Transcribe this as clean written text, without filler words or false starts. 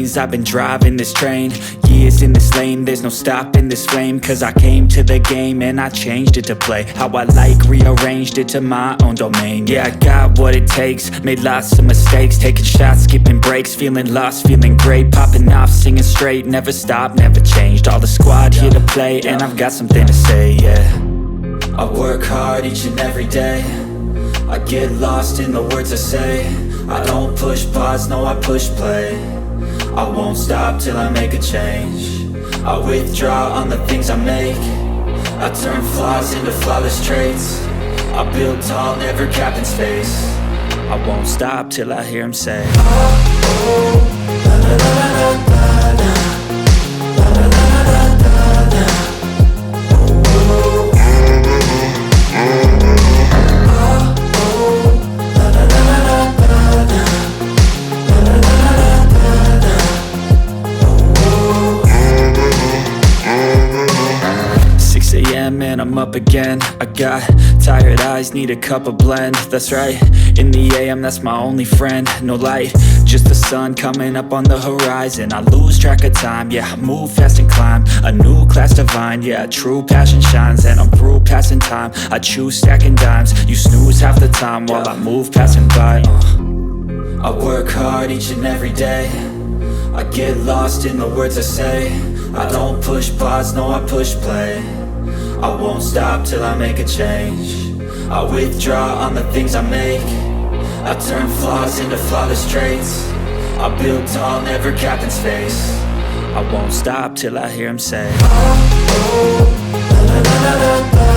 lanes, I've been driving this train. Years in this lane, there's no stopping this flame. Cause I came to the game and I changed it to play how I like, rearranged it to my own domain. Yeah, I got what it takes, made lots of mistakes, taking shots, skipping breaks, feeling lost, feeling great, popping off, singing straight, never stopped, never changed. All the squad here to play, and I've got something to say, yeah. I work hard each and every day, I get lost in the words I say. I don't push pause, no I push play. I won't stop till I make a change. I withdraw on the things I make. I turn flaws into flawless traits. I build tall, never capped in space. I won't stop till I hear him say, oh, oh, la la la la la la. And I'm up again. I got tired eyes, need a cup of blend. That's right, in the AM, that's my only friend. No light, just the sun coming up on the horizon. I lose track of time, yeah, I move fast and climb a new class divine, yeah, true passion shines. And I'm through passing time, I choose stacking dimes. You snooze half the time while I move passing by. I work hard each and every day, I get lost in the words I say. I don't push pause, no I push play. I won't stop till I make a change. I withdraw on the things I make. I turn flaws into flawless traits. I build tall, never capped in space. I won't stop till I hear him say, oh, oh, la la la la la.